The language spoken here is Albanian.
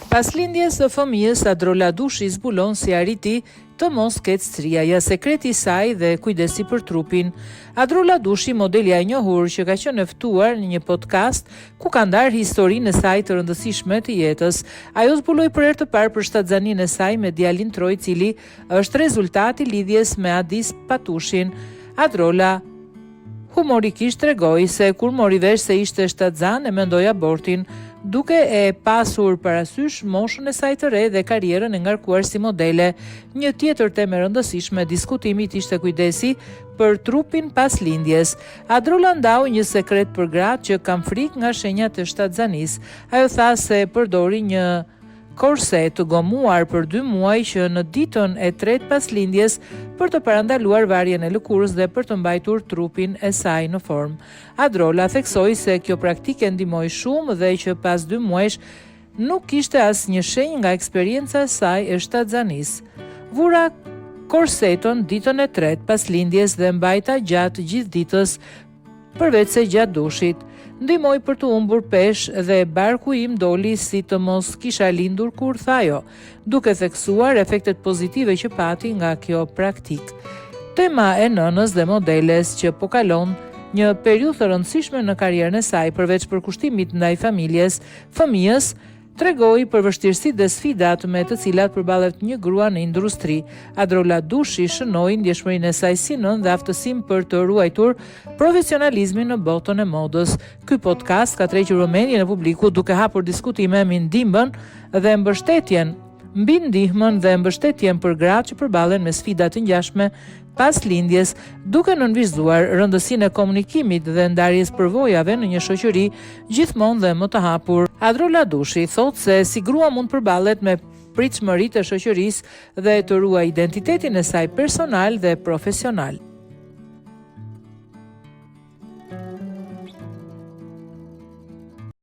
Pas lindjes së fëmijës, Adrola Dushi zbulon si arriti të mos ketë striaja, sekreti i saj dhe kujdesi për trupin. Adrola Dushi, modelja e njohur që ka qenë ftuar në një podcast ku ka ndarë historinë e saj të rëndësishme të jetës. Ajo zbuloi për herë të parë për shtatzaninë e saj me djalin Troj, i cili është rezultati lidhjes me Adis Patushin. Adrola humorikisht tregoi se kur mori vesh se ishte shtatzan e mendoi abortin, duke e pasur parasysh moshën e saj të re dhe karrierën e ngarkuar si modele. Një tjetër temë e rëndësishme e diskutimit ishte kujdesi për trupin pas lindjes. Adrola ndau një sekret për gratë që kanë frikë nga shenjat e shtatzanisë. Ajo tha se përdori një korset të gomuar për 2 muaj që në ditën e 3 pas lindjes për të parandaluar varjen e lëkurës dhe për të mbajtur trupin e saj në formë. Adrola theksoi se kjo praktikë ndihmoi shumë dhe që pas 2 muajsh nuk kishte asnjë shenjë nga eksperienca e saj e shtatzanisë. Vura korseton ditën e 3 pas lindjes dhe mbajta gjatë gjithë ditës, përveç se gjatë dushit. Ndihmoi për të humbur peshë dhe barku im doli si të mos kisha lindur kur, tha ajo, duke theksuar efektet pozitive që pati nga kjo praktikë. Tema e nënës dhe modeles që po kalon një periudhë të rëndësishme në karrierën e saj, përveç përkushtimit ndaj familjes, fëmijës, tregoi për vështirësitë dhe sfidat me të cilat përballet një grua në industri. Adrola Dushi shënoi ndjeshmërinë e saj si nën dhe aftësinë për të ruajtur profesionalizmin në botën e modës. Ky podcast ka tërhequr vëmendjen e publikut duke hapur diskutime mbi ndihmën dhe mbështetjen për gratë që përballen me sfida të ngjashme pas lindjes, duke nënvizuar rëndësinë e komunikimit dhe ndarjes përvojave në një shoqëri gjithmonë dhe më të hapur. Adrola Dushi thotë se si grua mund përballet me pritshmëritë e shoqërisë dhe të ruajë identitetin e saj personal dhe profesional.